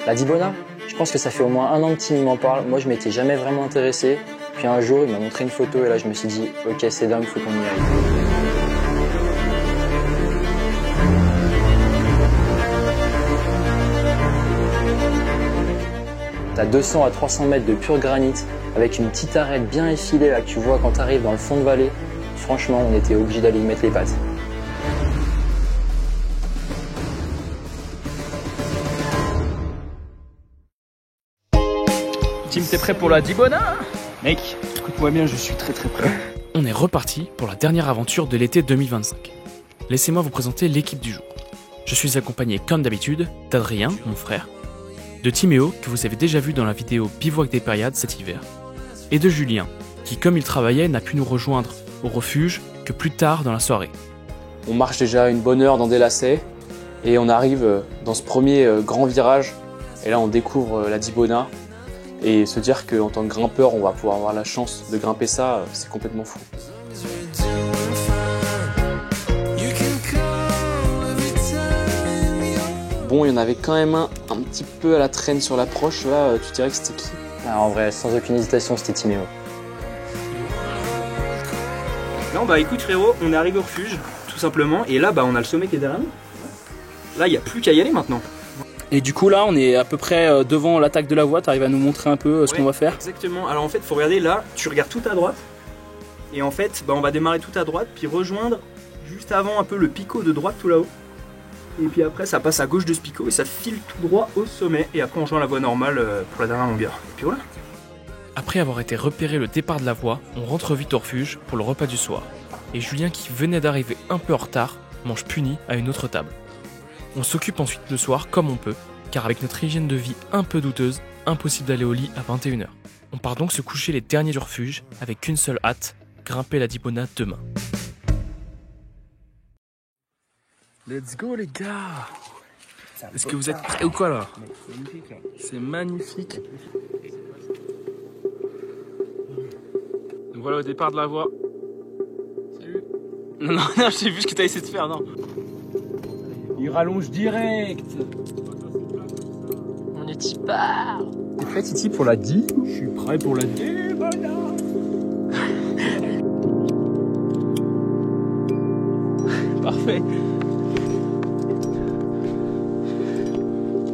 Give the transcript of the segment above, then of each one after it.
La Dibona, je pense que ça fait au moins 1 an que Tim m'en parle. Moi, je m'étais jamais vraiment intéressé. Puis un jour, il m'a montré une photo et là, je me suis dit, ok, c'est dingue, faut qu'on y aille. T'as 200 à 300 mètres de pur granit avec une petite arête bien effilée là que tu vois quand t'arrives dans le fond de vallée. Franchement, on était obligé d'aller y mettre les pattes. Tim, t'es prêt pour la Dibona? Mec, écoute-moi bien, je suis très prêt. On est reparti pour la dernière aventure de l'été 2025. Laissez-moi vous présenter l'équipe du jour. Je suis accompagné comme d'habitude d'Adrien, mon frère, de Timéo, que vous avez déjà vu dans la vidéo Bivouac des Périades cet hiver, et de Julien, qui comme il travaillait n'a pu nous rejoindre au refuge que plus tard dans la soirée. On marche déjà une bonne heure dans des lacets et on arrive dans ce premier grand virage et là on découvre la Dibona et se dire qu'en tant que grimpeur on va pouvoir avoir la chance de grimper ça, c'est complètement fou. Bon, il y en avait quand même un petit peu à la traîne sur l'approche, là tu dirais que c'était qui? Ah, en vrai, sans aucune hésitation, c'était Timéo. Non, bah écoute frérot, on est arrivé au refuge, tout simplement, et là bah on a le sommet qui est derrière nous. Là, il n'y a plus qu'à y aller maintenant. Et du coup là on est à peu près devant l'attaque de la voie, t'arrives à nous montrer un peu ce qu'on va faire? Exactement, alors en fait faut regarder là, tu regardes tout à droite, et en fait bah, on va démarrer tout à droite, puis rejoindre juste avant un peu le picot de droite tout là-haut. Et puis après ça passe à gauche de ce picot et ça file tout droit au sommet, et après on rejoint la voie normale pour la dernière longueur. Et puis voilà. Après avoir été repéré le départ de la voie, on rentre vite au refuge pour le repas du soir. Et Julien, qui venait d'arriver un peu en retard, mange puni à une autre table. On s'occupe ensuite le soir comme on peut, car avec notre hygiène de vie un peu douteuse, impossible d'aller au lit à 21 h. On part donc se coucher les derniers du refuge, avec qu'une seule hâte, grimper la Dibona demain. Let's go les gars! Est-ce que vous êtes prêts ou quoi là? C'est magnifique! Donc voilà au départ de la voie. Salut! Non, j'ai vu ce que t'as essayé de faire, non! Il rallonge direct. On est part. T'es prêt Titi pour la 10? Je suis prêt pour la 10. Parfait!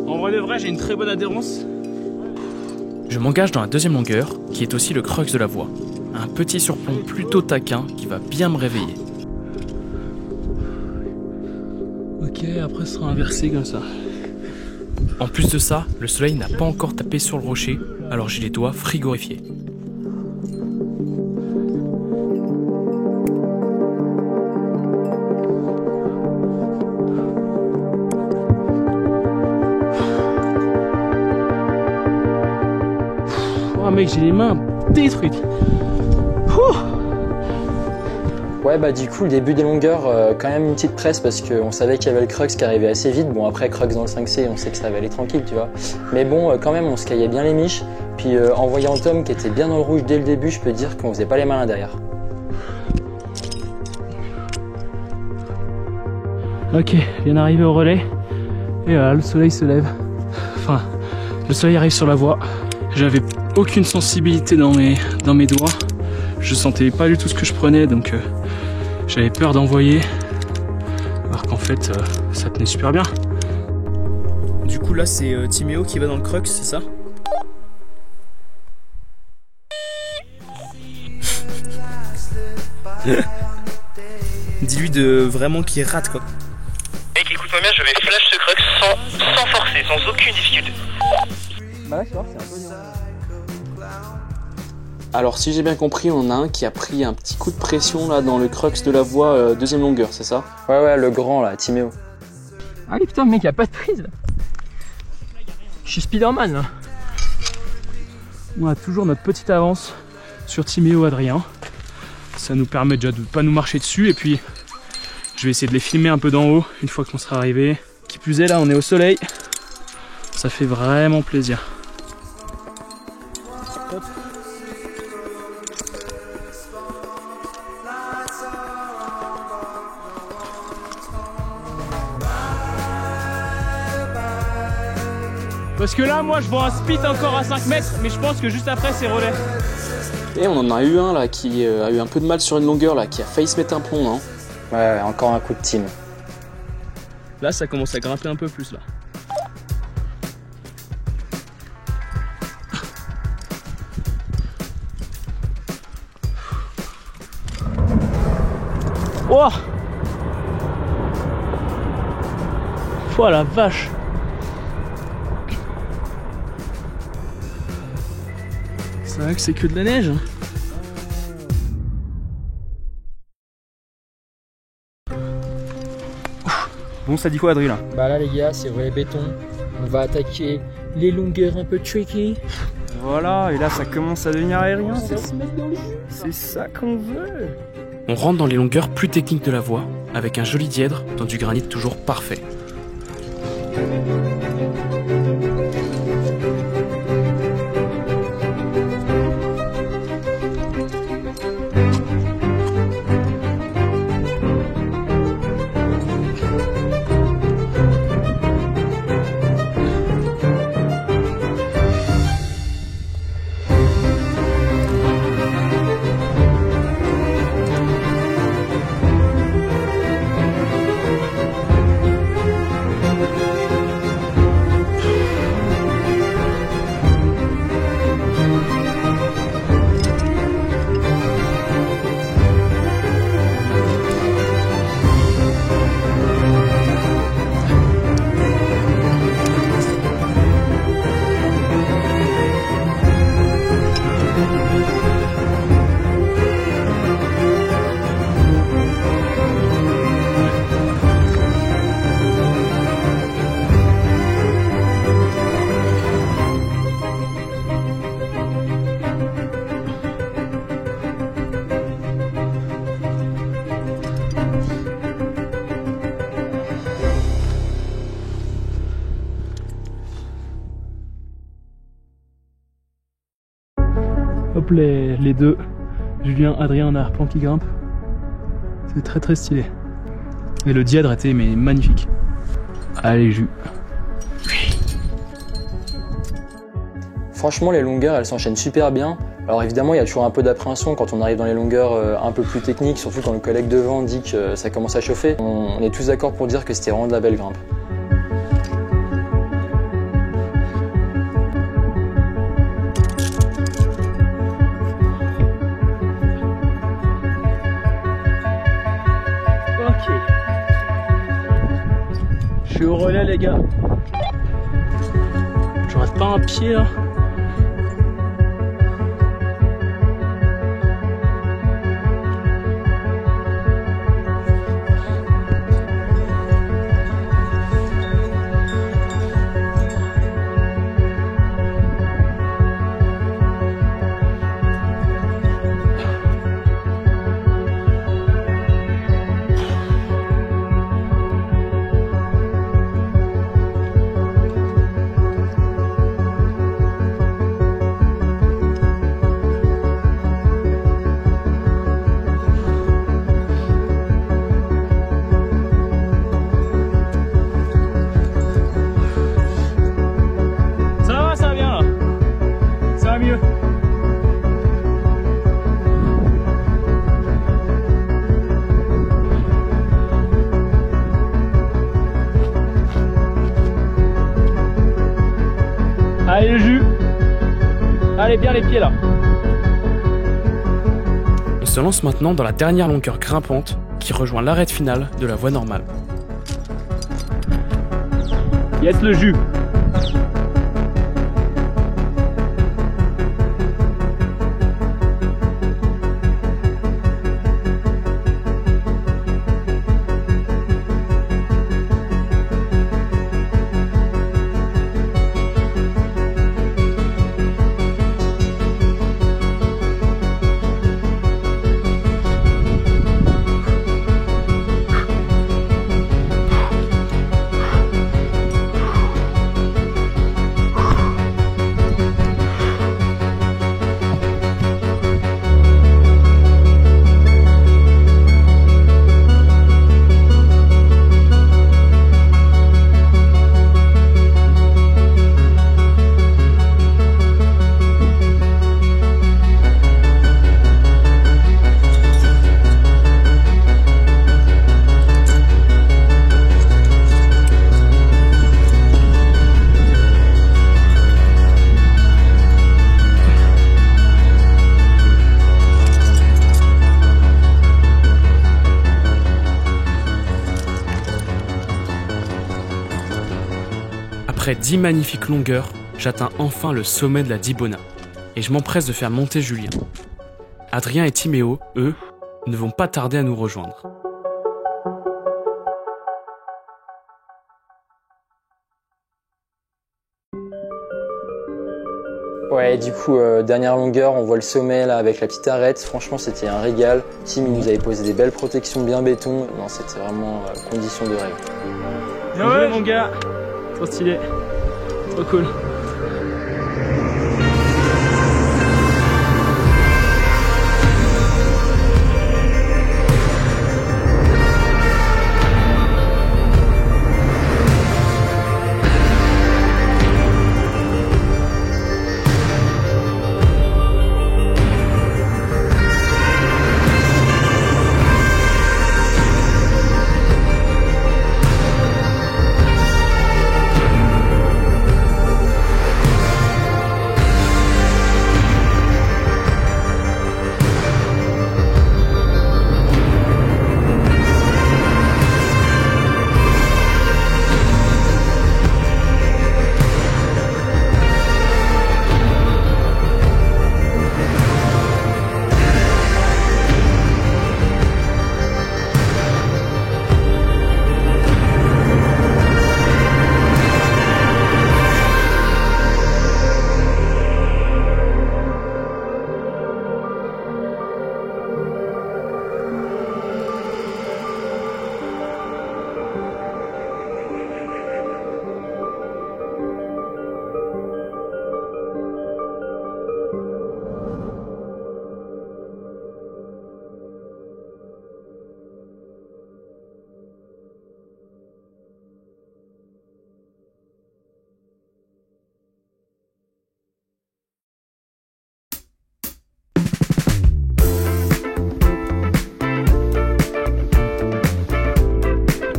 En vrai de vrai, j'ai une très bonne adhérence. Je m'engage dans la deuxième longueur, qui est aussi le crux de la voie. Un petit surplomb plutôt taquin qui va bien me réveiller. Ok, après ce sera inversé comme ça. En plus de ça, le soleil n'a pas encore tapé sur le rocher, alors j'ai les doigts frigorifiés. Oh mec, j'ai les mains détruites. Ouais, bah du coup, le début des longueurs, quand même une petite presse parce qu'on savait qu'il y avait le crux qui arrivait assez vite. Bon, après, crux dans le 5C, on sait que ça va aller tranquille, tu vois. Mais bon, quand même, on se caillait bien les miches. Puis en voyant Tom qui était bien dans le rouge dès le début, je peux dire qu'on faisait pas les malins derrière. Ok, je viens d'arriver au relais. Et voilà, le soleil se lève. Enfin, le soleil arrive sur la voie. J'avais aucune sensibilité dans mes doigts. Je sentais pas du tout ce que je prenais, donc j'avais peur d'envoyer. Alors qu'en fait, ça tenait super bien. Du coup là, c'est Timéo qui va dans le crux, c'est ça? Dis-lui de vraiment qu'il rate quoi. Mec, écoute-moi bien, je vais flash ce crux sans forcer, sans aucune difficulté. Bah ouais, tu vois, c'est un peu dur. Alors si j'ai bien compris, on a un qui a pris un petit coup de pression là dans le crux de la voie deuxième longueur, c'est ça? Ouais, le grand là, Timéo. Ah oui, putain, mec, y'a pas de prise là. Je suis Spider-Man là. On a toujours notre petite avance sur Timéo Adrien. Ça nous permet déjà de ne pas nous marcher dessus et puis je vais essayer de les filmer un peu d'en haut une fois qu'on sera arrivé. Qui plus est, là on est au soleil. Ça fait vraiment plaisir. Parce que là, moi, je vois un spit encore à 5 mètres, mais je pense que juste après, c'est relais. Et on en a eu un là qui a eu un peu de mal sur une longueur là, qui a failli se mettre un plomb, non? Ouais, encore un coup de team. Là, ça commence à grimper un peu plus là. Oh! Oh la vache! C'est vrai que c'est que de la neige. Bon, ça dit quoi, Adrien? Bah là les gars, c'est relais béton. On va attaquer les longueurs un peu tricky. Voilà, et là ça commence à devenir aérien. C'est ça qu'on veut. On rentre dans les longueurs plus techniques de la voie, avec un joli dièdre dans du granit toujours parfait. Hop, les deux, Julien, Adrien, on a un plan qui grimpe. C'est très très stylé. Et le dièdre était mais magnifique. Allez, Jus. Franchement, les longueurs, elles s'enchaînent super bien. Alors évidemment, il y a toujours un peu d'appréhension quand on arrive dans les longueurs un peu plus techniques, surtout quand le collègue devant dit que ça commence à chauffer. On est tous d'accord pour dire que c'était vraiment de la belle grimpe. Ok. Je suis au relais les gars. Je rate pas un pied là. Allez le jus. Allez bien les pieds là. On se lance maintenant dans la dernière longueur grimpante qui rejoint l'arête finale de la voie normale. Yes le jus. Après 10 magnifiques longueurs, j'atteins enfin le sommet de la Dibona et je m'empresse de faire monter Julien. Adrien et Timéo, eux, ne vont pas tarder à nous rejoindre. Ouais, du coup, dernière longueur, on voit le sommet là avec la petite arête. Franchement, c'était un régal. Tim, il nous avait posé des belles protections bien béton. Non, c'était vraiment condition de rêve. Bien joué, mon gars. Trop stylé. Trop cool.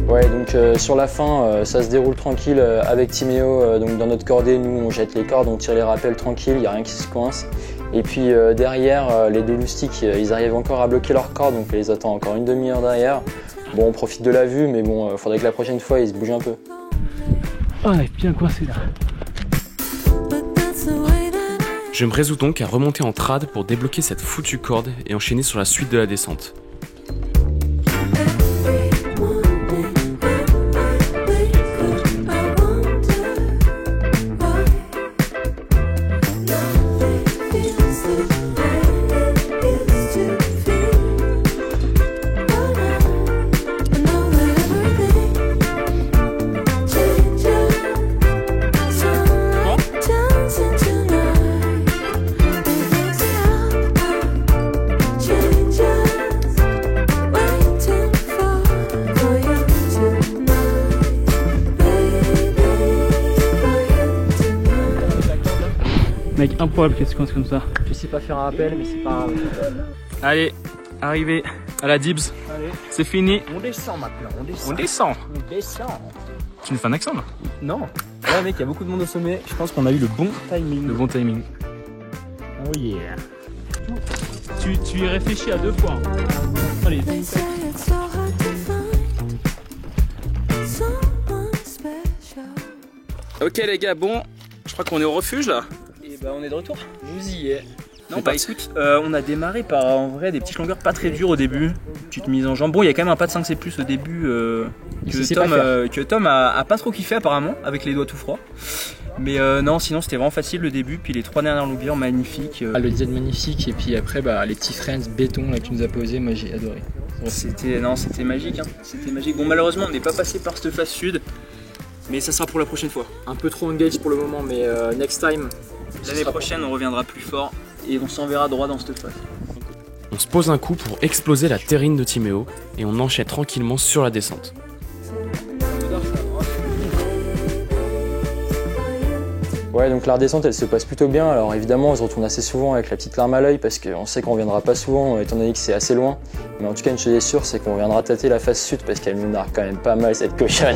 Ouais, donc sur la fin, ça se déroule tranquille avec Timéo. Donc dans notre cordée, nous on jette les cordes, on tire les rappels tranquille, il n'y a rien qui se coince. Et puis derrière, les deux loustiques, ils arrivent encore à bloquer leurs cordes, donc on les attend encore une demi-heure derrière. Bon, on profite de la vue, mais bon, faudrait que la prochaine fois, ils se bougent un peu. Oh, on est bien coincé là. Je me résous donc à remonter en trad pour débloquer cette foutue corde et enchaîner sur la suite de la descente. Mec, improbable qu'elle se coince comme ça. Je sais pas faire un appel, mais c'est pas grave. Allez, arrivé à la Dibs. C'est fini. On descend maintenant, on descend. On descend. On descend. Tu nous fais un accent là? Non. Ouais, mec, il y a beaucoup de monde au sommet. Je pense qu'on a eu le bon timing. Le bon timing. Oh yeah. Tu y réfléchis à 2 fois. Allez. Ok les gars, bon, je crois qu'on est au refuge là. Et bah on est de retour. Vous y êtes. Non bah écoute, on a démarré par en vrai des petites longueurs pas très dures au début. Petite mise en jambe. Bon, il y a quand même un pas de 5C+ au début que Tom a pas trop kiffé apparemment avec les doigts tout froids. Mais non, sinon c'était vraiment facile le début, puis les 3 dernières longueurs magnifiques. Le design magnifique, et puis après les petits friends béton là que tu nous as posé, moi j'ai adoré. C'était magique, hein. C'était magique. Bon, malheureusement on n'est pas passé par cette face sud, mais ça sera pour la prochaine fois. Un peu trop engage pour le moment, mais next time. L'année prochaine on reviendra plus fort et on s'enverra droit dans cette face. On se pose un coup pour exploser la terrine de Timéo et on enchaîne tranquillement sur la descente. Ouais, donc la redescente elle se passe plutôt bien. Alors évidemment on se retourne assez souvent avec la petite larme à l'œil parce qu'on sait qu'on reviendra pas souvent étant donné que c'est assez loin. Mais en tout cas une chose est sûre, c'est qu'on reviendra tâter la face sud parce qu'elle nous nargue quand même pas mal cette cochonne.